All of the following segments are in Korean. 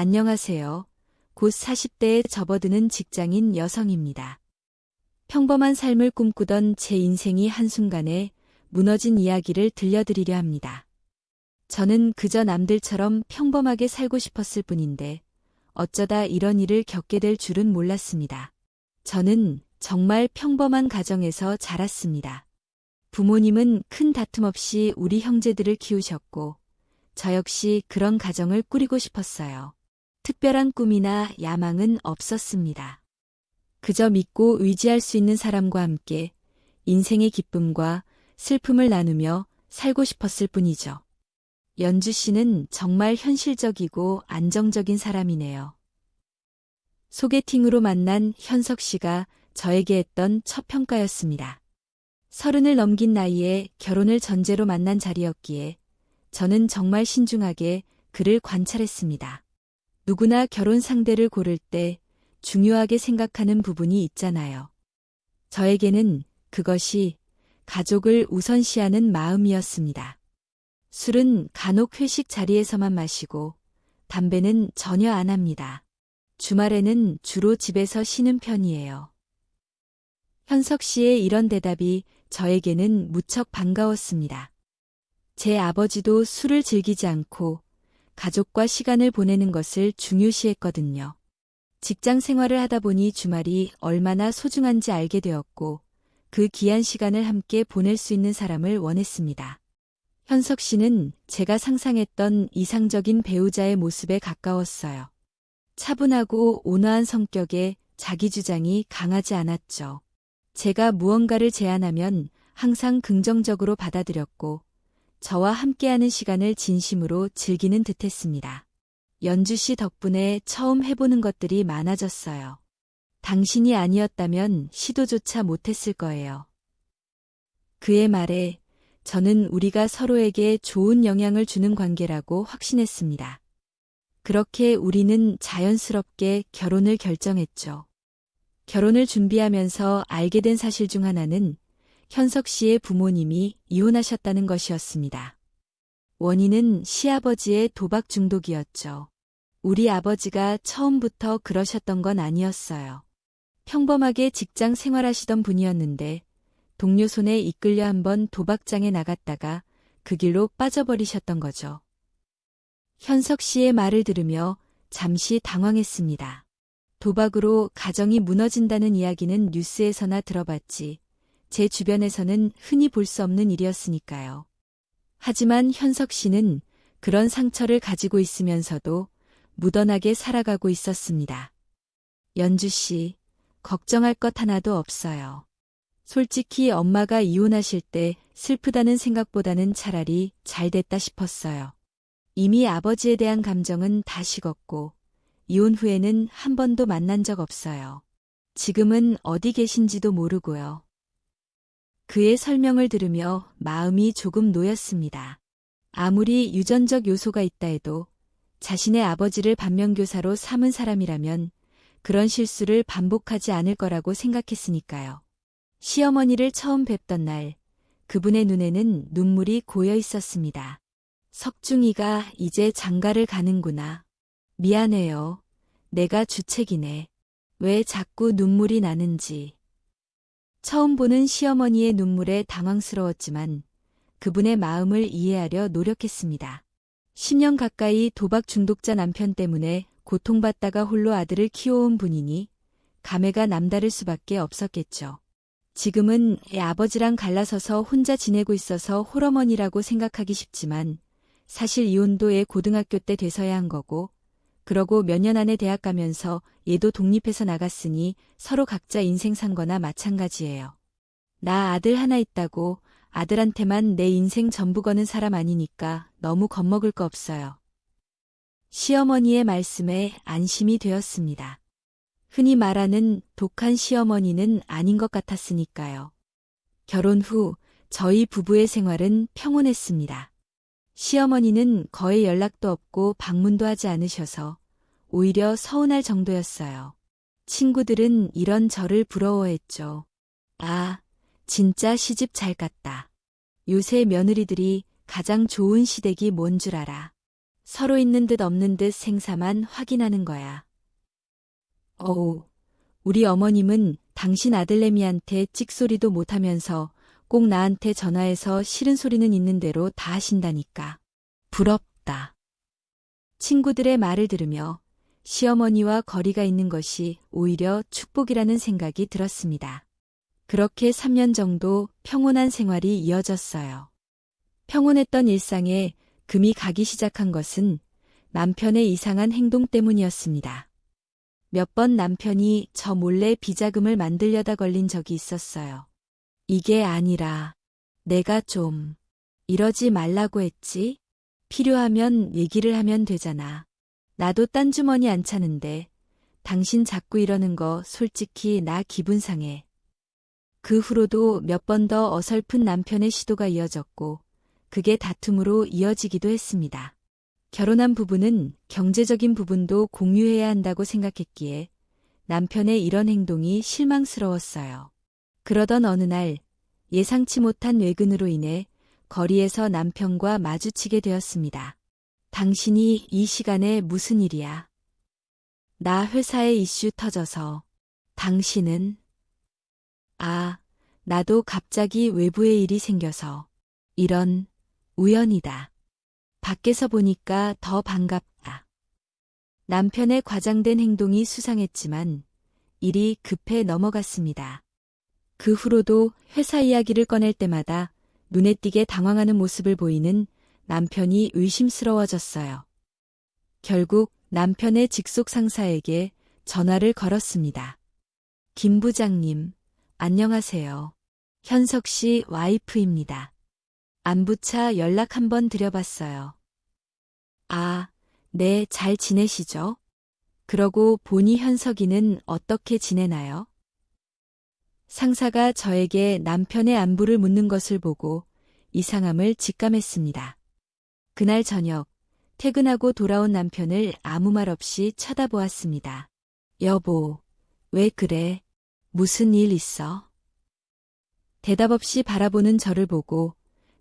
안녕하세요. 곧 40대에 접어드는 직장인 여성입니다. 평범한 삶을 꿈꾸던 제 인생이 한순간에 무너진 이야기를 들려드리려 합니다. 저는 그저 남들처럼 평범하게 살고 싶었을 뿐인데 어쩌다 이런 일을 겪게 될 줄은 몰랐습니다. 저는 정말 평범한 가정에서 자랐습니다. 부모님은 큰 다툼 없이 우리 형제들을 키우셨고 저 역시 그런 가정을 꾸리고 싶었어요. 특별한 꿈이나 야망은 없었습니다. 그저 믿고 의지할 수 있는 사람과 함께 인생의 기쁨과 슬픔을 나누며 살고 싶었을 뿐이죠. 연주 씨는 정말 현실적이고 안정적인 사람이네요. 소개팅으로 만난 현석 씨가 저에게 했던 첫 평가였습니다. 30을 넘긴 나이에 결혼을 전제로 만난 자리였기에 저는 정말 신중하게 그를 관찰했습니다. 누구나 결혼 상대를 고를 때 중요하게 생각하는 부분이 있잖아요. 저에게는 그것이 가족을 우선시하는 마음이었습니다. 술은 간혹 회식 자리에서만 마시고 담배는 전혀 안 합니다. 주말에는 주로 집에서 쉬는 편이에요. 현석 씨의 이런 대답이 저에게는 무척 반가웠습니다. 제 아버지도 술을 즐기지 않고 가족과 시간을 보내는 것을 중요시했거든요. 직장 생활을 하다 보니 주말이 얼마나 소중한지 알게 되었고 그 귀한 시간을 함께 보낼 수 있는 사람을 원했습니다. 현석 씨는 제가 상상했던 이상적인 배우자의 모습에 가까웠어요. 차분하고 온화한 성격에 자기 주장이 강하지 않았죠. 제가 무언가를 제안하면 항상 긍정적으로 받아들였고 저와 함께하는 시간을 진심으로 즐기는 듯했습니다. 연주 씨 덕분에 처음 해보는 것들이 많아졌어요. 당신이 아니었다면 시도조차 못했을 거예요. 그의 말에 저는 우리가 서로에게 좋은 영향을 주는 관계라고 확신했습니다. 그렇게 우리는 자연스럽게 결혼을 결정했죠. 결혼을 준비하면서 알게 된 사실 중 하나는 현석 씨의 부모님이 이혼하셨다는 것이었습니다. 원인은 시아버지의 도박 중독이었죠. 우리 아버지가 처음부터 그러셨던 건 아니었어요. 평범하게 직장 생활하시던 분이었는데 동료 손에 이끌려 한번 도박장에 나갔다가 그 길로 빠져버리셨던 거죠. 현석 씨의 말을 들으며 잠시 당황했습니다. 도박으로 가정이 무너진다는 이야기는 뉴스에서나 들어봤지 제 주변에서는 흔히 볼 수 없는 일이었으니까요. 하지만 현석 씨는 그런 상처를 가지고 있으면서도 무던하게 살아가고 있었습니다. 연주 씨, 걱정할 것 하나도 없어요. 솔직히 엄마가 이혼하실 때 슬프다는 생각보다는 차라리 잘 됐다 싶었어요. 이미 아버지에 대한 감정은 다 식었고 이혼 후에는 한 번도 만난 적 없어요. 지금은 어디 계신지도 모르고요. 그의 설명을 들으며 마음이 조금 놓였습니다. 아무리 유전적 요소가 있다 해도 자신의 아버지를 반면교사로 삼은 사람이라면 그런 실수를 반복하지 않을 거라고 생각했으니까요. 시어머니를 처음 뵙던 날 그분의 눈에는 눈물이 고여 있었습니다. 석중이가 이제 장가를 가는구나. 미안해요. 내가 주책이네. 왜 자꾸 눈물이 나는지. 처음 보는 시어머니의 눈물에 당황스러웠지만 그분의 마음을 이해하려 노력했습니다. 10년 가까이 도박 중독자 남편 때문에 고통받다가 홀로 아들을 키워온 분이니 감회가 남다를 수밖에 없었겠죠. 지금은 아버지랑 갈라서서 혼자 지내고 있어서 홀어머니라고 생각하기 쉽지만 사실 이혼도 애 고등학교 때 돼서야 한 거고 그러고 몇 년 안에 대학 가면서 얘도 독립해서 나갔으니 서로 각자 인생 산 거나 마찬가지예요. 나 아들 하나 있다고 아들한테만 내 인생 전부 거는 사람 아니니까 너무 겁먹을 거 없어요. 시어머니의 말씀에 안심이 되었습니다. 흔히 말하는 독한 시어머니는 아닌 것 같았으니까요. 결혼 후 저희 부부의 생활은 평온했습니다. 시어머니는 거의 연락도 없고 방문도 하지 않으셔서 오히려 서운할 정도였어요. 친구들은 이런 저를 부러워했죠. 아, 진짜 시집 잘 갔다. 요새 며느리들이 가장 좋은 시댁이 뭔 줄 알아. 서로 있는 듯 없는 듯 생사만 확인하는 거야. 어우, 우리 어머님은 당신 아들내미한테 찍소리도 못하면서 꼭 나한테 전화해서 싫은 소리는 있는 대로 다 하신다니까. 부럽다. 친구들의 말을 들으며 시어머니와 거리가 있는 것이 오히려 축복이라는 생각이 들었습니다. 그렇게 3년 정도 평온한 생활이 이어졌어요. 평온했던 일상에 금이 가기 시작한 것은 남편의 이상한 행동 때문이었습니다. 몇 번 남편이 저 몰래 비자금을 만들려다 걸린 적이 있었어요. 이게 아니라 내가 좀 이러지 말라고 했지? 필요하면 얘기를 하면 되잖아. 나도 딴 주머니 안 차는데 당신 자꾸 이러는 거 솔직히 나 기분 상해. 그 후로도 몇 번 더 어설픈 남편의 시도가 이어졌고 그게 다툼으로 이어지기도 했습니다. 결혼한 부부는 경제적인 부분도 공유해야 한다고 생각했기에 남편의 이런 행동이 실망스러웠어요. 그러던 어느 날 예상치 못한 외근으로 인해 거리에서 남편과 마주치게 되었습니다. 당신이 이 시간에 무슨 일이야? 나 회사에 이슈 터져서. 당신은? 아, 나도 갑자기 외부에 일이 생겨서. 이런, 우연이다. 밖에서 보니까 더 반갑다. 남편의 과장된 행동이 수상했지만 일이 급해 넘어갔습니다. 그 후로도 회사 이야기를 꺼낼 때마다 눈에 띄게 당황하는 모습을 보이는 남편이 의심스러워졌어요. 결국 남편의 직속 상사에게 전화를 걸었습니다. 김 부장님, 안녕하세요. 현석 씨 와이프입니다. 안부차 연락 한번 드려봤어요. 아, 네, 잘 지내시죠? 그러고 보니 현석이는 어떻게 지내나요? 상사가 저에게 남편의 안부를 묻는 것을 보고 이상함을 직감했습니다. 그날 저녁, 퇴근하고 돌아온 남편을 아무 말 없이 쳐다보았습니다. 여보, 왜 그래? 무슨 일 있어? 대답 없이 바라보는 저를 보고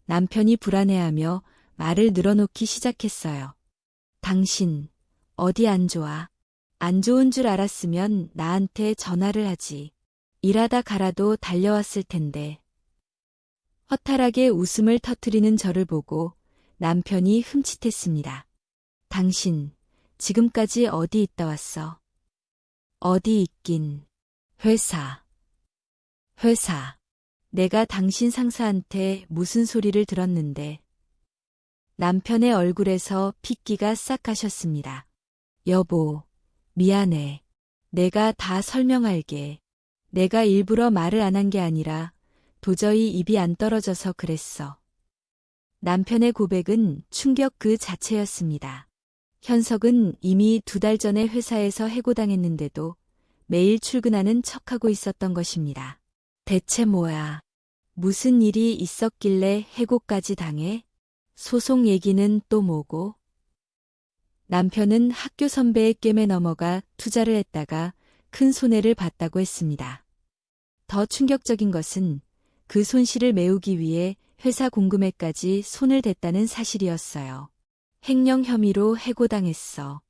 남편이 불안해하며 말을 늘어놓기 시작했어요. 당신, 어디 안 좋아? 안 좋은 줄 알았으면 나한테 전화를 하지. 일하다 가라도 달려왔을 텐데. 허탈하게 웃음을 터뜨리는 저를 보고 남편이 흠칫했습니다. 당신, 지금까지 어디 있다 왔어? 어디 있긴. 회사. 회사. 내가 당신 상사한테 무슨 소리를 들었는데. 남편의 얼굴에서 핏기가 싹 가셨습니다. 여보, 미안해. 내가 다 설명할게. 내가 일부러 말을 안 한 게 아니라 도저히 입이 안 떨어져서 그랬어. 남편의 고백은 충격 그 자체였습니다. 현석은 이미 2달 전에 회사에서 해고당했는데도 매일 출근하는 척하고 있었던 것입니다. 대체 뭐야? 무슨 일이 있었길래 해고까지 당해? 소송 얘기는 또 뭐고? 남편은 학교 선배의 꿰매 넘어가 투자를 했다가 큰 손해를 봤다고 했습니다. 더 충격적인 것은 그 손실을 메우기 위해 회사 공금에까지 손을 댔다는 사실이었어요. 횡령 혐의로 해고당했어.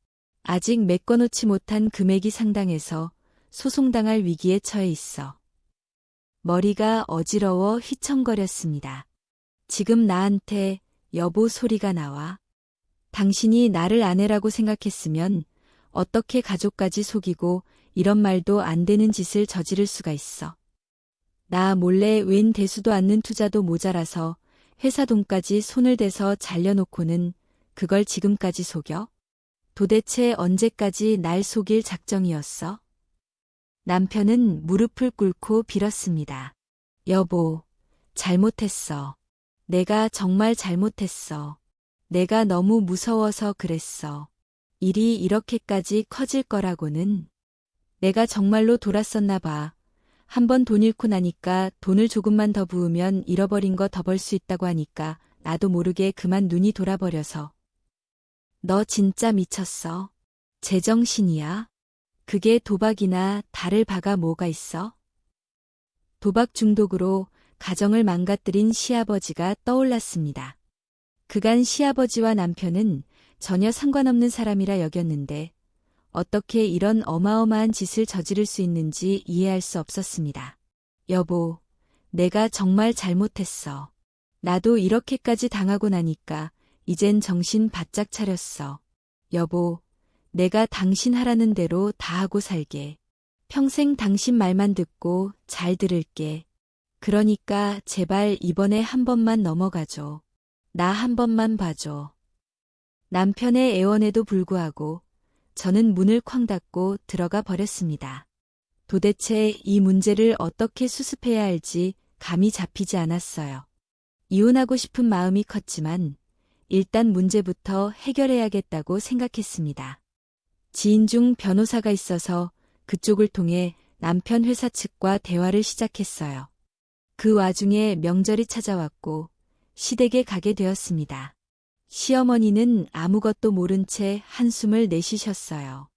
아직 메꿔놓지 못한 금액이 상당해서 소송당할 위기에 처해 있어. 머리가 어지러워 휘청거렸습니다. 지금 나한테 여보 소리가 나와. 당신이 나를 아내라고 생각했으면 어떻게 가족까지 속이고 이런 말도 안 되는 짓을 저지를 수가 있어. 나 몰래 웬 대수도 않는 투자도 모자라서 회사 돈까지 손을 대서 잘려놓고는 그걸 지금까지 속여? 도대체 언제까지 날 속일 작정이었어? 남편은 무릎을 꿇고 빌었습니다. 여보, 잘못했어. 내가 정말 잘못했어. 내가 너무 무서워서 그랬어. 일이 이렇게까지 커질 거라고는. 내가 정말로 돌았었나 봐. 한번 돈 잃고 나니까 돈을 조금만 더 부으면 잃어버린 거 더 벌 수 있다고 하니까 나도 모르게 그만 눈이 돌아버려서. 너 진짜 미쳤어. 제정신이야? 그게 도박이나 달을 박아 뭐가 있어? 도박 중독으로 가정을 망가뜨린 시아버지가 떠올랐습니다. 그간 시아버지와 남편은 전혀 상관없는 사람이라 여겼는데 어떻게 이런 어마어마한 짓을 저지를 수 있는지 이해할 수 없었습니다. 여보, 내가 정말 잘못했어. 나도 이렇게까지 당하고 나니까 이젠 정신 바짝 차렸어. 여보, 내가 당신 하라는 대로 다 하고 살게. 평생 당신 말만 듣고 잘 들을게. 그러니까 제발 이번에 한 번만 넘어가줘. 나 한 번만 봐줘. 남편의 애원에도 불구하고 저는 문을 쾅 닫고 들어가 버렸습니다. 도대체 이 문제를 어떻게 수습해야 할지 감이 잡히지 않았어요. 이혼하고 싶은 마음이 컸지만 일단 문제부터 해결해야겠다고 생각했습니다. 지인 중 변호사가 있어서 그쪽을 통해 남편 회사 측과 대화를 시작했어요. 그 와중에 명절이 찾아왔고 시댁에 가게 되었습니다. 시어머니는 아무것도 모른 채 한숨을 내쉬셨어요.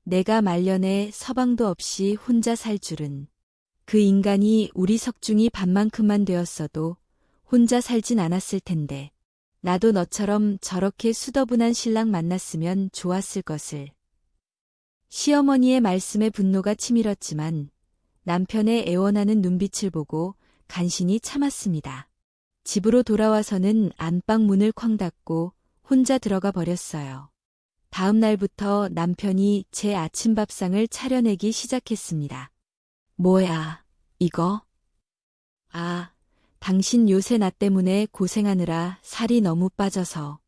내가 말년에 서방도 없이 혼자 살 줄은. 그 인간이 우리 석중이 반만큼만 되었어도 혼자 살진 않았을 텐데. 나도 너처럼 저렇게 수더분한 신랑 만났으면 좋았을 것을. 시어머니의 말씀에 분노가 치밀었지만 남편의 애원하는 눈빛을 보고 간신히 참았습니다. 집으로 돌아와서는 안방 문을 쾅 닫고 혼자 들어가 버렸어요. 다음 날부터 남편이 제 아침밥상을 차려내기 시작했습니다. 뭐야, 이거? 아, 당신 요새 나 때문에 고생하느라 살이 너무 빠져서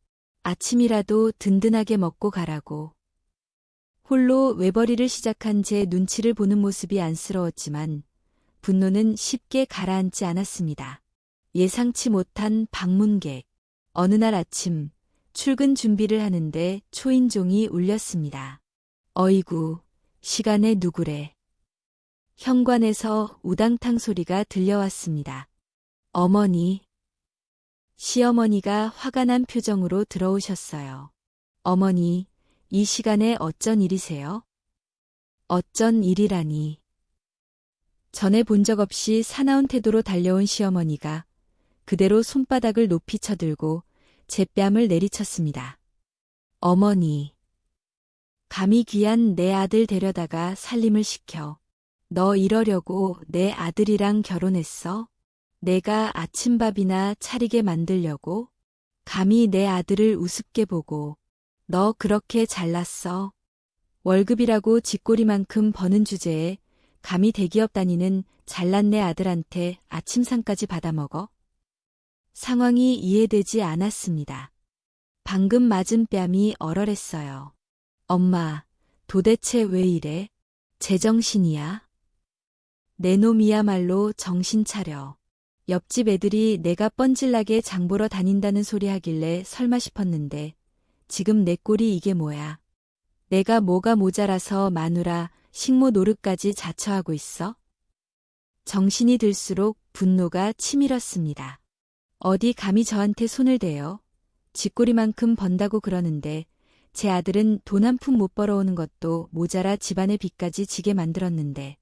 아침이라도 든든하게 먹고 가라고. 홀로 외벌이를 시작한 제 눈치를 보는 모습이 안쓰러웠지만 분노는 쉽게 가라앉지 않았습니다. 예상치 못한 방문객. 어느 날 아침 출근 준비를 하는데 초인종이 울렸습니다. 어이구, 시간에 누구래. 현관에서 우당탕 소리가 들려왔습니다. 어머니. 시어머니가 화가 난 표정으로 들어오셨어요. 어머니, 이 시간에 어쩐 일이세요? 어쩐 일이라니. 전에 본 적 없이 사나운 태도로 달려온 시어머니가 그대로 손바닥을 높이 쳐들고 제 뺨을 내리쳤습니다. 어머니. 감히 귀한 내 아들 데려다가 살림을 시켜. 너 이러려고 내 아들이랑 결혼했어? 내가 아침밥이나 차리게 만들려고? 감히 내 아들을 우습게 보고. 너 그렇게 잘났어? 월급이라고 쥐꼬리만큼 버는 주제에 감히 대기업 다니는 잘난 내 아들한테 아침상까지 받아먹어? 상황이 이해되지 않았습니다. 방금 맞은 뺨이 얼얼했어요. 엄마, 도대체 왜 이래? 제정신이야? 내 놈이야말로 정신 차려. 옆집 애들이 내가 뻔질나게 장보러 다닌다는 소리 하길래 설마 싶었는데 지금 내 꼴이 이게 뭐야. 내가 뭐가 모자라서 마누라, 식모 노릇까지 자처하고 있어? 정신이 들수록 분노가 치밀었습니다. 어디 감히 저한테 손을 대요? 쥐꼬리만큼 번다고 그러는데 제 아들은 돈 한 푼 못 벌어오는 것도 모자라 집안의 빚까지 지게 만들었는데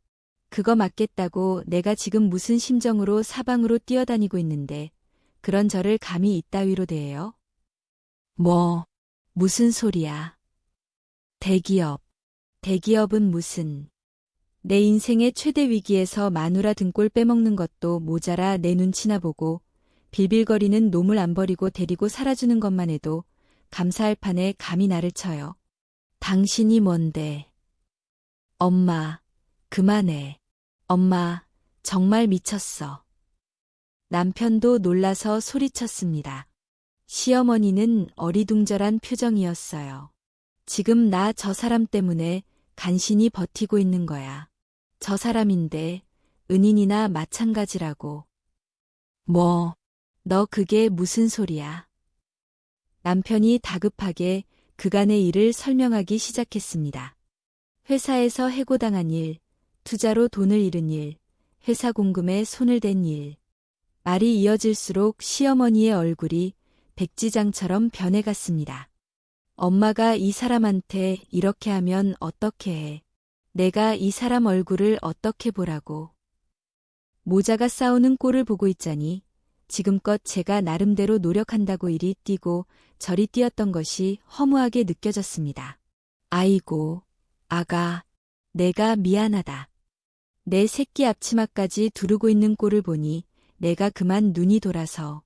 그거 맞겠다고 내가 지금 무슨 심정으로 사방으로 뛰어다니고 있는데 그런 저를 감히 이따위로 대해요? 뭐, 무슨 소리야. 대기업은 무슨. 내 인생의 최대 위기에서 마누라 등골 빼먹는 것도 모자라 내 눈치나 보고 빌빌거리는 놈을 안 버리고 데리고 살아주는 것만 해도 감사할 판에 감히 나를 쳐요. 당신이 뭔데. 엄마, 그만해. 엄마, 정말 미쳤어. 남편도 놀라서 소리쳤습니다. 시어머니는 어리둥절한 표정이었어요. 지금 나 저 사람 때문에 간신히 버티고 있는 거야. 저 사람인데 은인이나 마찬가지라고. 뭐, 너 그게 무슨 소리야? 남편이 다급하게 그간의 일을 설명하기 시작했습니다. 회사에서 해고당한 일, 투자로 돈을 잃은 일, 회사 공금에 손을 댄 일. 말이 이어질수록 시어머니의 얼굴이 백지장처럼 변해갔습니다. 엄마가 이 사람한테 이렇게 하면 어떻게 해? 내가 이 사람 얼굴을 어떻게 보라고? 모자가 싸우는 꼴을 보고 있자니 지금껏 제가 나름대로 노력한다고 이리 뛰고 저리 뛰었던 것이 허무하게 느껴졌습니다. 아이고, 아가, 내가 미안하다. 내 새끼 앞치마까지 두르고 있는 꼴을 보니 내가 그만 눈이 돌아서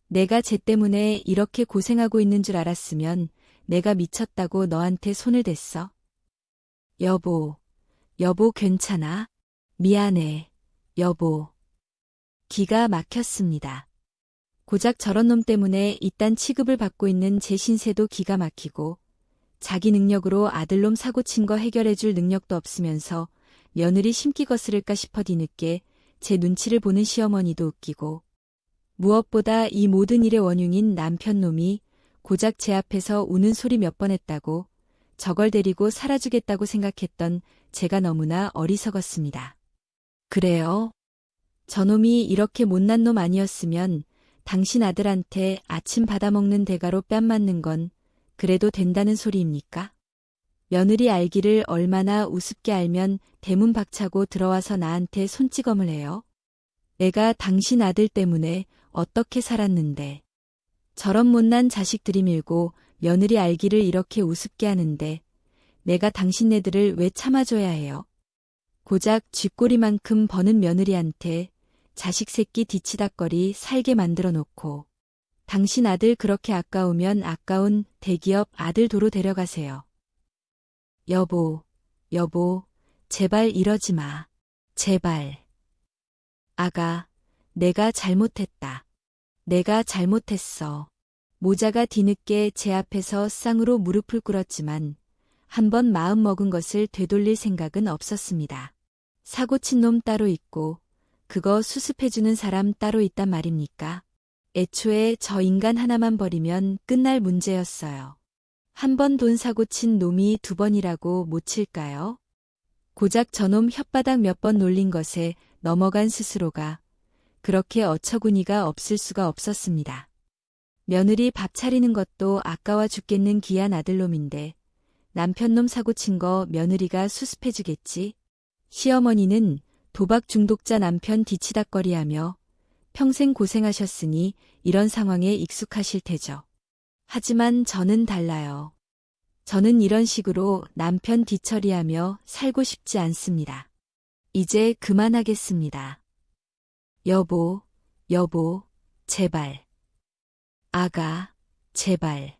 내가 쟤 때문에 이렇게 고생하고 있는 줄 알았으면 내가 미쳤다고 너한테 손을 댔어. 여보, 여보 괜찮아? 미안해, 여보. 기가 막혔습니다. 고작 저런 놈 때문에 이딴 취급을 받고 있는 제 신세도 기가 막히고 자기 능력으로 아들놈 사고친 거 해결해줄 능력도 없으면서 며느리 심기 거스를까 싶어 뒤늦게 제 눈치를 보는 시어머니도 웃기고 무엇보다 이 모든 일의 원흉인 남편놈이 고작 제 앞에서 우는 소리 몇 번 했다고 저걸 데리고 살아주겠다고 생각했던 제가 너무나 어리석었습니다. 그래요? 저놈이 이렇게 못난 놈 아니었으면 당신 아들한테 아침 받아먹는 대가로 뺨 맞는 건 그래도 된다는 소리입니까? 며느리 알기를 얼마나 우습게 알면 대문 박차고 들어와서 나한테 손찌검을 해요? 내가 당신 아들 때문에 어떻게 살았는데 저런 못난 자식 들이밀고 며느리 알기를 이렇게 우습게 하는데 내가 당신네들을 왜 참아줘야 해요? 고작 쥐꼬리만큼 버는 며느리한테 자식 새끼 뒤치다꺼리 살게 만들어 놓고 당신 아들 그렇게 아까우면 아까운 대기업 아들 도로 데려가세요. 여보, 여보, 제발 이러지 마. 제발. 아가, 내가 잘못했다. 내가 잘못했어. 모자가 뒤늦게 제 앞에서 쌍으로 무릎을 꿇었지만 한번 마음 먹은 것을 되돌릴 생각은 없었습니다. 사고친 놈 따로 있고 그거 수습해주는 사람 따로 있단 말입니까? 애초에 저 인간 하나만 버리면 끝날 문제였어요. 한 번 돈 사고 친 놈이 두 번이라고 못 칠까요? 고작 저놈 혓바닥 몇 번 놀린 것에 넘어간 스스로가 그렇게 어처구니가 없을 수가 없었습니다. 며느리 밥 차리는 것도 아까워 죽겠는 귀한 아들놈인데 남편놈 사고 친 거 며느리가 수습해주겠지? 시어머니는 도박 중독자 남편 뒤치다꺼리하며 평생 고생하셨으니 이런 상황에 익숙하실 테죠. 하지만 저는 달라요. 저는 이런 식으로 남편 뒤처리하며 살고 싶지 않습니다. 이제 그만하겠습니다. 여보, 여보, 제발. 아가, 제발.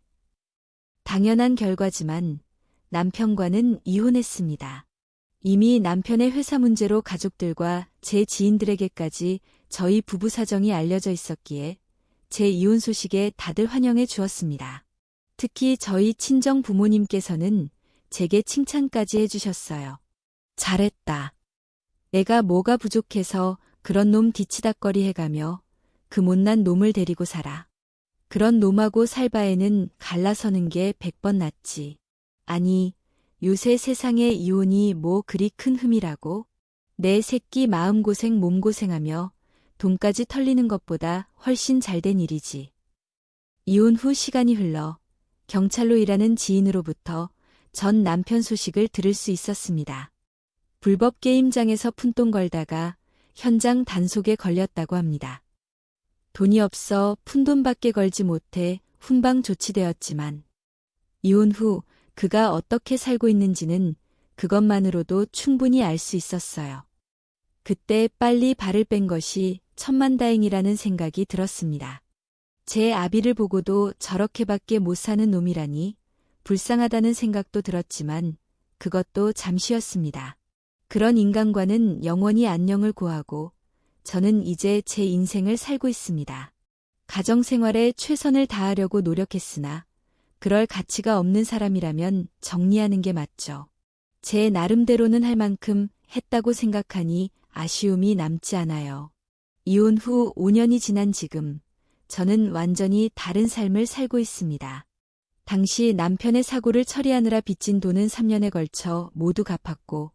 당연한 결과지만 남편과는 이혼했습니다. 이미 남편의 회사 문제로 가족들과 제 지인들에게까지 저희 부부 사정이 알려져 있었기에 제 이혼 소식에 다들 환영해 주었습니다. 특히 저희 친정 부모님께서는 제게 칭찬까지 해주셨어요. 잘했다. 내가 뭐가 부족해서 그런 놈 뒤치다꺼리 해가며 그 못난 놈을 데리고 살아. 그런 놈하고 살 바에는 갈라서는 게 100번 낫지. 아니, 요새 세상에 이혼이 뭐 그리 큰 흠이라고? 내 새끼 마음고생 몸고생하며 돈까지 털리는 것보다 훨씬 잘된 일이지. 이혼 후 시간이 흘러 경찰로 일하는 지인으로부터 전 남편 소식을 들을 수 있었습니다. 불법 게임장에서 푼돈 걸다가 현장 단속에 걸렸다고 합니다. 돈이 없어 푼돈밖에 걸지 못해 훈방 조치되었지만 이혼 후 그가 어떻게 살고 있는지는 그것만으로도 충분히 알 수 있었어요. 그때 빨리 발을 뺀 것이 천만다행이라는 생각이 들었습니다. 제 아비를 보고도 저렇게밖에 못 사는 놈이라니 불쌍하다는 생각도 들었지만 그것도 잠시였습니다. 그런 인간과는 영원히 안녕을 고하고 저는 이제 제 인생을 살고 있습니다. 가정생활에 최선을 다하려고 노력했으나 그럴 가치가 없는 사람이라면 정리하는 게 맞죠. 제 나름대로는 할 만큼 했다고 생각하니 아쉬움이 남지 않아요. 이혼 후 5년이 지난 지금 저는 완전히 다른 삶을 살고 있습니다. 당시 남편의 사고를 처리하느라 빚진 돈은 3년에 걸쳐 모두 갚았고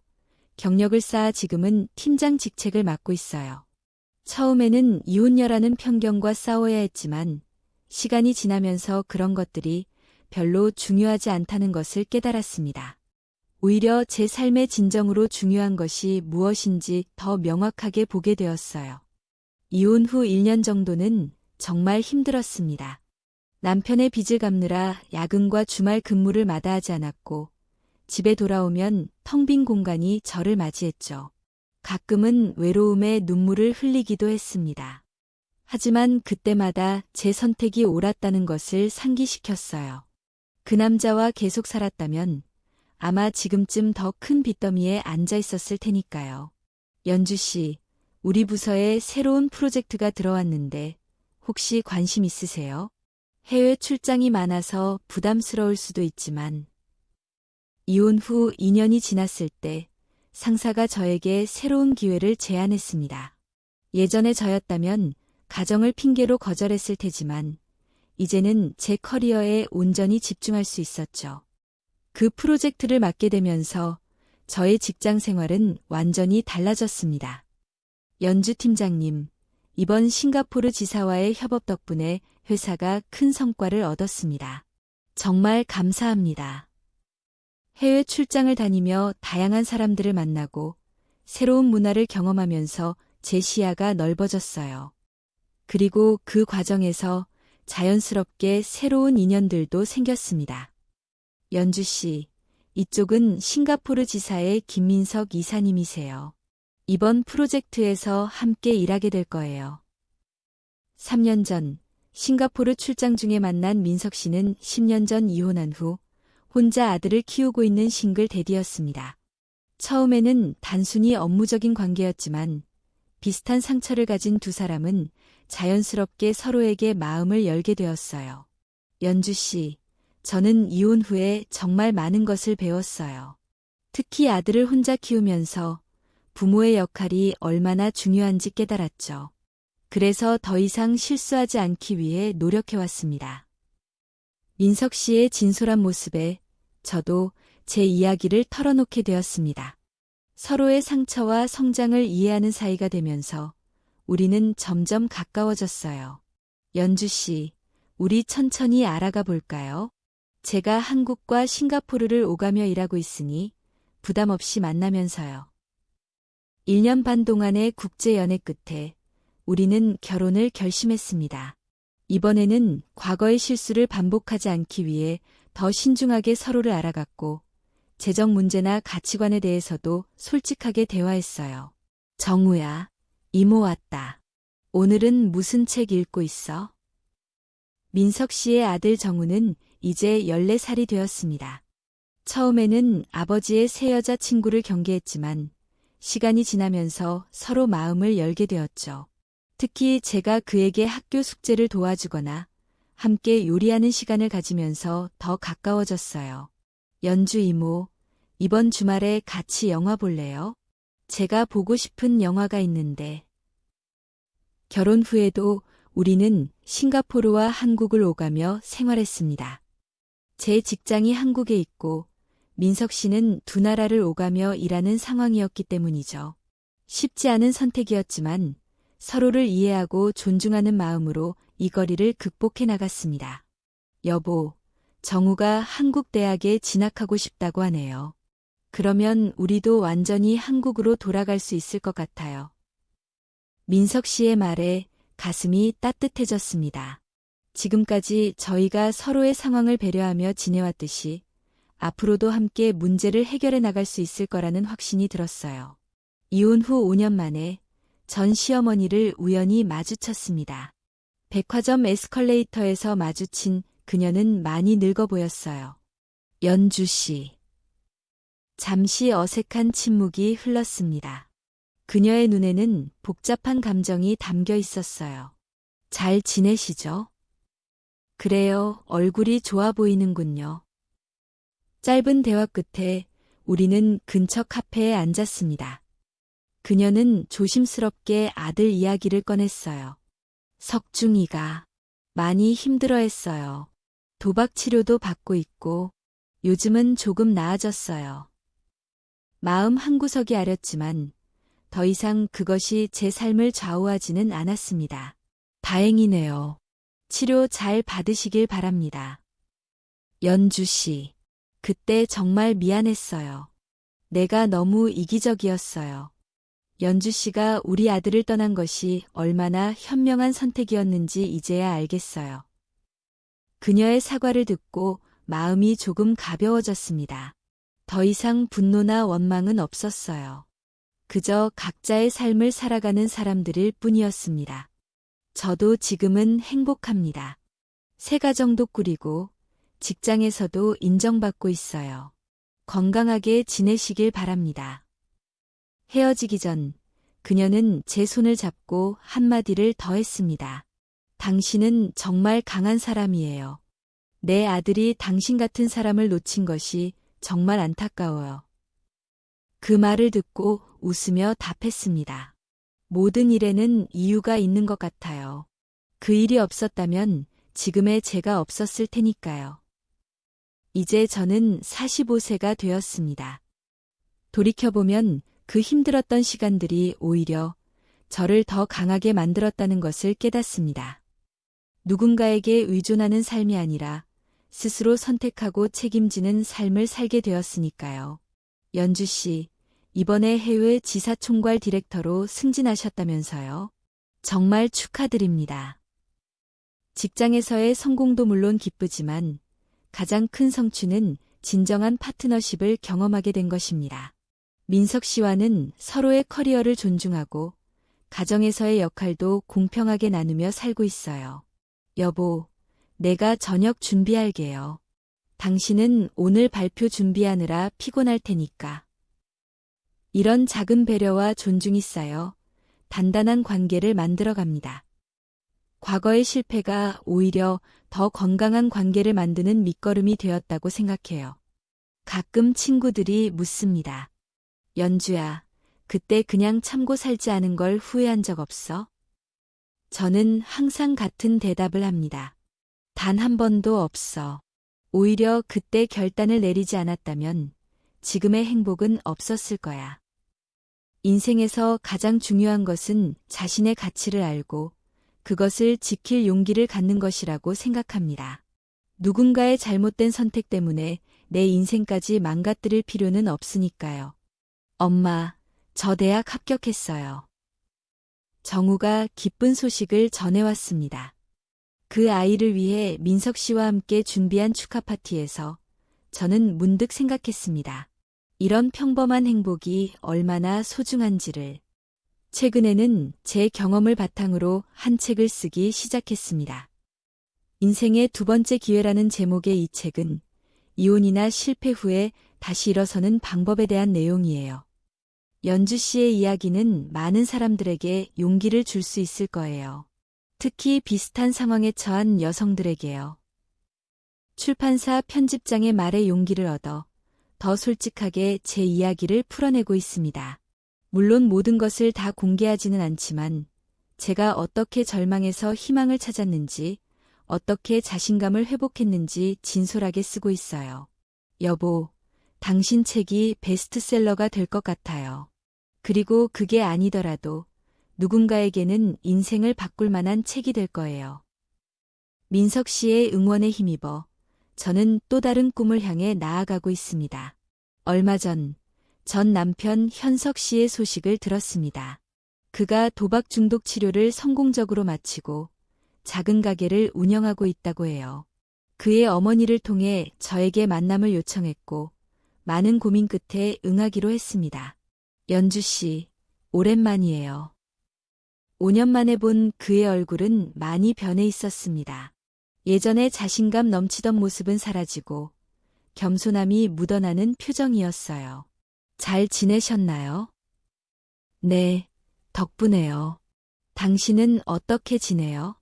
경력을 쌓아 지금은 팀장 직책을 맡고 있어요. 처음에는 이혼녀라는 편견과 싸워야 했지만 시간이 지나면서 그런 것들이 별로 중요하지 않다는 것을 깨달았습니다. 오히려 제 삶의 진정으로 중요한 것이 무엇인지 더 명확하게 보게 되었어요. 이혼 후 1년 정도는 정말 힘들었습니다. 남편의 빚을 갚느라 야근과 주말 근무를 마다하지 않았고 집에 돌아오면 텅 빈 공간이 저를 맞이했죠. 가끔은 외로움에 눈물을 흘리기도 했습니다. 하지만 그때마다 제 선택이 옳았다는 것을 상기시켰어요. 그 남자와 계속 살았다면 아마 지금쯤 더 큰 빚더미에 앉아 있었을 테니까요. 연주 씨, 우리 부서에 새로운 프로젝트가 들어왔는데 혹시 관심 있으세요? 해외 출장이 많아서 부담스러울 수도 있지만 이혼 후 2년이 지났을 때 상사가 저에게 새로운 기회를 제안했습니다. 예전에 저였다면 가정을 핑계로 거절했을 테지만 이제는 제 커리어에 온전히 집중할 수 있었죠. 그 프로젝트를 맡게 되면서 저의 직장 생활은 완전히 달라졌습니다. 연주 팀장님, 이번 싱가포르 지사와의 협업 덕분에 회사가 큰 성과를 얻었습니다. 정말 감사합니다. 해외 출장을 다니며 다양한 사람들을 만나고 새로운 문화를 경험하면서 제 시야가 넓어졌어요. 그리고 그 과정에서 자연스럽게 새로운 인연들도 생겼습니다. 연주 씨, 이쪽은 싱가포르 지사의 김민석 이사님이세요. 이번 프로젝트에서 함께 일하게 될 거예요. 3년 전 싱가포르 출장 중에 만난 민석 씨는 10년 전 이혼한 후 혼자 아들을 키우고 있는 싱글 대디였습니다. 처음에는 단순히 업무적인 관계였지만 비슷한 상처를 가진 두 사람은 자연스럽게 서로에게 마음을 열게 되었어요. 연주 씨, 저는 이혼 후에 정말 많은 것을 배웠어요. 특히 아들을 혼자 키우면서 부모의 역할이 얼마나 중요한지 깨달았죠. 그래서 더 이상 실수하지 않기 위해 노력해왔습니다. 민석 씨의 진솔한 모습에 저도 제 이야기를 털어놓게 되었습니다. 서로의 상처와 성장을 이해하는 사이가 되면서 우리는 점점 가까워졌어요. 연주 씨, 우리 천천히 알아가 볼까요? 제가 한국과 싱가포르를 오가며 일하고 있으니 부담 없이 만나면서요. 1년 반 동안의 국제 연애 끝에 우리는 결혼을 결심했습니다. 이번에는 과거의 실수를 반복하지 않기 위해 더 신중하게 서로를 알아갔고 재정 문제나 가치관에 대해서도 솔직하게 대화했어요. 정우야, 이모 왔다. 오늘은 무슨 책 읽고 있어? 민석 씨의 아들 정우는 이제 14살이 되었습니다. 처음에는 아버지의 새 여자친구를 경계했지만 시간이 지나면서 서로 마음을 열게 되었죠. 특히 제가 그에게 학교 숙제를 도와주거나 함께 요리하는 시간을 가지면서 더 가까워졌어요. 연주 이모, 이번 주말에 같이 영화 볼래요? 제가 보고 싶은 영화가 있는데. 결혼 후에도 우리는 싱가포르와 한국을 오가며 생활했습니다. 제 직장이 한국에 있고 민석 씨는 두 나라를 오가며 일하는 상황이었기 때문이죠. 쉽지 않은 선택이었지만 서로를 이해하고 존중하는 마음으로 이 거리를 극복해 나갔습니다. 여보, 정우가 한국 대학에 진학하고 싶다고 하네요. 그러면 우리도 완전히 한국으로 돌아갈 수 있을 것 같아요. 민석 씨의 말에 가슴이 따뜻해졌습니다. 지금까지 저희가 서로의 상황을 배려하며 지내왔듯이 앞으로도 함께 문제를 해결해 나갈 수 있을 거라는 확신이 들었어요. 이혼 후 5년 만에 전 시어머니를 우연히 마주쳤습니다. 백화점 에스컬레이터에서 마주친 그녀는 많이 늙어 보였어요. 연주 씨. 잠시 어색한 침묵이 흘렀습니다. 그녀의 눈에는 복잡한 감정이 담겨 있었어요. 잘 지내시죠? 그래요, 얼굴이 좋아 보이는군요. 짧은 대화 끝에 우리는 근처 카페에 앉았습니다. 그녀는 조심스럽게 아들 이야기를 꺼냈어요. 석중이가 많이 힘들어했어요. 도박 치료도 받고 있고 요즘은 조금 나아졌어요. 마음 한구석이 아렸지만 더 이상 그것이 제 삶을 좌우하지는 않았습니다. 다행이네요. 치료 잘 받으시길 바랍니다. 연주 씨, 그때 정말 미안했어요. 내가 너무 이기적이었어요. 연주 씨가 우리 아들을 떠난 것이 얼마나 현명한 선택이었는지 이제야 알겠어요. 그녀의 사과를 듣고 마음이 조금 가벼워졌습니다. 더 이상 분노나 원망은 없었어요. 그저 각자의 삶을 살아가는 사람들일 뿐이었습니다. 저도 지금은 행복합니다. 새 가정도 꾸리고 직장에서도 인정받고 있어요. 건강하게 지내시길 바랍니다. 헤어지기 전 그녀는 제 손을 잡고 한마디를 더 했습니다. 당신은 정말 강한 사람이에요. 내 아들이 당신 같은 사람을 놓친 것이 정말 안타까워요. 그 말을 듣고 웃으며 답했습니다. 모든 일에는 이유가 있는 것 같아요. 그 일이 없었다면 지금의 제가 없었을 테니까요. 이제 저는 45세가 되었습니다. 돌이켜보면 그 힘들었던 시간들이 오히려 저를 더 강하게 만들었다는 것을 깨닫습니다. 누군가에게 의존하는 삶이 아니라 스스로 선택하고 책임지는 삶을 살게 되었으니까요. 연주 씨, 이번에 해외 지사총괄 디렉터로 승진하셨다면서요? 정말 축하드립니다. 직장에서의 성공도 물론 기쁘지만 가장 큰 성취는 진정한 파트너십을 경험하게 된 것입니다. 민석 씨와는 서로의 커리어를 존중하고 가정에서의 역할도 공평하게 나누며 살고 있어요. 여보, 내가 저녁 준비할게요. 당신은 오늘 발표 준비하느라 피곤할 테니까. 이런 작은 배려와 존중이 쌓여 단단한 관계를 만들어갑니다. 과거의 실패가 오히려 더 건강한 관계를 만드는 밑거름이 되었다고 생각해요. 가끔 친구들이 묻습니다. 연주야, 그때 그냥 참고 살지 않은 걸 후회한 적 없어? 저는 항상 같은 대답을 합니다. 단 한 번도 없어. 오히려 그때 결단을 내리지 않았다면 지금의 행복은 없었을 거야. 인생에서 가장 중요한 것은 자신의 가치를 알고 그것을 지킬 용기를 갖는 것이라고 생각합니다. 누군가의 잘못된 선택 때문에 내 인생까지 망가뜨릴 필요는 없으니까요. 엄마, 저 대학 합격했어요. 정우가 기쁜 소식을 전해왔습니다. 그 아이를 위해 민석 씨와 함께 준비한 축하 파티에서 저는 문득 생각했습니다. 이런 평범한 행복이 얼마나 소중한지를. 최근에는 제 경험을 바탕으로 한 책을 쓰기 시작했습니다. 인생의 두 번째 기회라는 제목의 이 책은 이혼이나 실패 후에 다시 일어서는 방법에 대한 내용이에요. 연주 씨의 이야기는 많은 사람들에게 용기를 줄 수 있을 거예요. 특히 비슷한 상황에 처한 여성들에게요. 출판사 편집장의 말에 용기를 얻어 더 솔직하게 제 이야기를 풀어내고 있습니다. 물론 모든 것을 다 공개하지는 않지만 제가 어떻게 절망에서 희망을 찾았는지, 어떻게 자신감을 회복했는지 진솔하게 쓰고 있어요. 여보, 당신 책이 베스트셀러가 될 것 같아요. 그리고 그게 아니더라도 누군가에게는 인생을 바꿀 만한 책이 될 거예요. 민석 씨의 응원에 힘입어 저는 또 다른 꿈을 향해 나아가고 있습니다. 얼마 전 남편 현석 씨의 소식을 들었습니다. 그가 도박 중독 치료를 성공적으로 마치고 작은 가게를 운영하고 있다고 해요. 그의 어머니를 통해 저에게 만남을 요청했고 많은 고민 끝에 응하기로 했습니다. 연주 씨, 오랜만이에요. 5년 만에 본 그의 얼굴은 많이 변해 있었습니다. 예전에 자신감 넘치던 모습은 사라지고 겸손함이 묻어나는 표정이었어요. 잘 지내셨나요? 네, 덕분에요. 당신은 어떻게 지내요?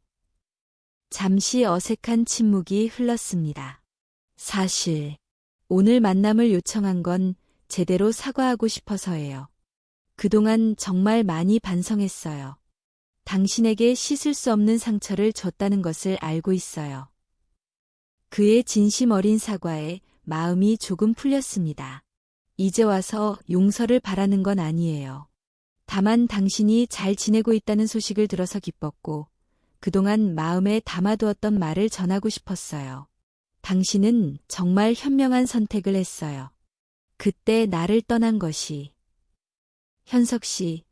잠시 어색한 침묵이 흘렀습니다. 사실 오늘 만남을 요청한 건 제대로 사과하고 싶어서예요. 그동안 정말 많이 반성했어요. 당신에게 씻을 수 없는 상처를 줬다는 것을 알고 있어요. 그의 진심 어린 사과에 마음이 조금 풀렸습니다. 이제 와서 용서를 바라는 건 아니에요. 다만 당신이 잘 지내고 있다는 소식을 들어서 기뻤고 그동안 마음에 담아두었던 말을 전하고 싶었어요. 당신은 정말 현명한 선택을 했어요. 그때 나를 떠난 것이. 현석 씨,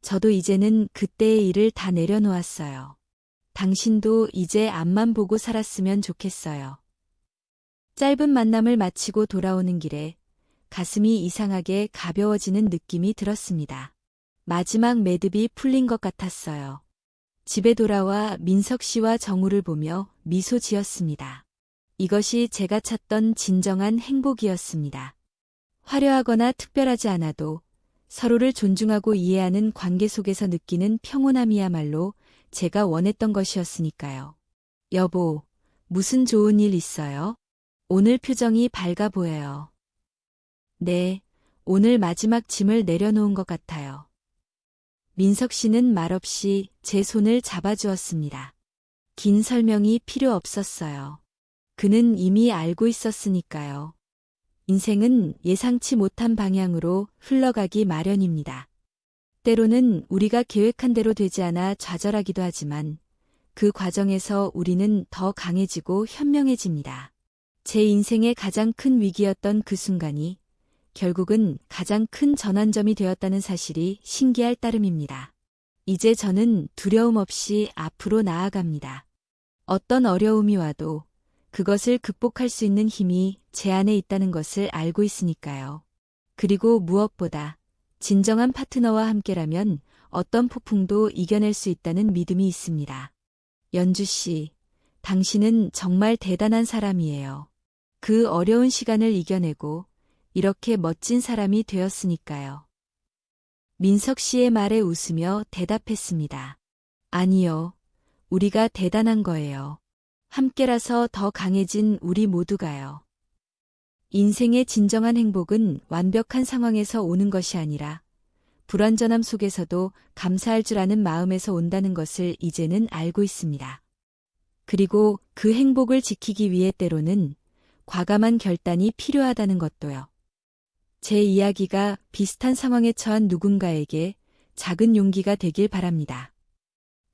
저도 이제는 그때의 일을 다 내려놓았어요. 당신도 이제 앞만 보고 살았으면 좋겠어요. 짧은 만남을 마치고 돌아오는 길에 가슴이 이상하게 가벼워지는 느낌이 들었습니다. 마지막 매듭이 풀린 것 같았어요. 집에 돌아와 민석 씨와 정우를 보며 미소 지었습니다. 이것이 제가 찾던 진정한 행복이었습니다. 화려하거나 특별하지 않아도 서로를 존중하고 이해하는 관계 속에서 느끼는 평온함이야말로 제가 원했던 것이었으니까요. 여보, 무슨 좋은 일 있어요? 오늘 표정이 밝아 보여요. 네, 오늘 마지막 짐을 내려놓은 것 같아요. 민석 씨는 말없이 제 손을 잡아주었습니다. 긴 설명이 필요 없었어요. 그는 이미 알고 있었으니까요. 인생은 예상치 못한 방향으로 흘러가기 마련입니다. 때로는 우리가 계획한 대로 되지 않아 좌절하기도 하지만 그 과정에서 우리는 더 강해지고 현명해집니다. 제 인생의 가장 큰 위기였던 그 순간이 결국은 가장 큰 전환점이 되었다는 사실이 신기할 따름입니다. 이제 저는 두려움 없이 앞으로 나아갑니다. 어떤 어려움이 와도 그것을 극복할 수 있는 힘이 제 안에 있다는 것을 알고 있으니까요. 그리고 무엇보다 진정한 파트너와 함께라면 어떤 폭풍도 이겨낼 수 있다는 믿음이 있습니다. 연주 씨, 당신은 정말 대단한 사람이에요. 그 어려운 시간을 이겨내고 이렇게 멋진 사람이 되었으니까요. 민석 씨의 말에 웃으며 대답했습니다. 아니요, 우리가 대단한 거예요. 함께라서 더 강해진 우리 모두가요. 인생의 진정한 행복은 완벽한 상황에서 오는 것이 아니라 불완전함 속에서도 감사할 줄 아는 마음에서 온다는 것을 이제는 알고 있습니다. 그리고 그 행복을 지키기 위해 때로는 과감한 결단이 필요하다는 것도요. 제 이야기가 비슷한 상황에 처한 누군가에게 작은 용기가 되길 바랍니다.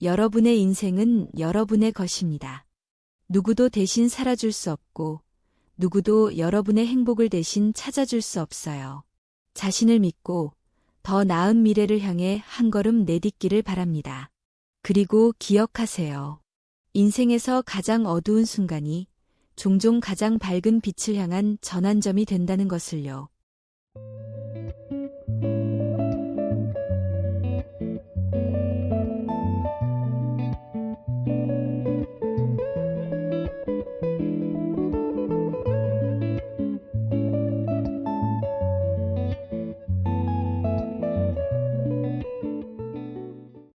여러분의 인생은 여러분의 것입니다. 누구도 대신 살아줄 수 없고 누구도 여러분의 행복을 대신 찾아줄 수 없어요. 자신을 믿고 더 나은 미래를 향해 한 걸음 내딛기를 바랍니다. 그리고 기억하세요. 인생에서 가장 어두운 순간이 종종 가장 밝은 빛을 향한 전환점이 된다는 것을요.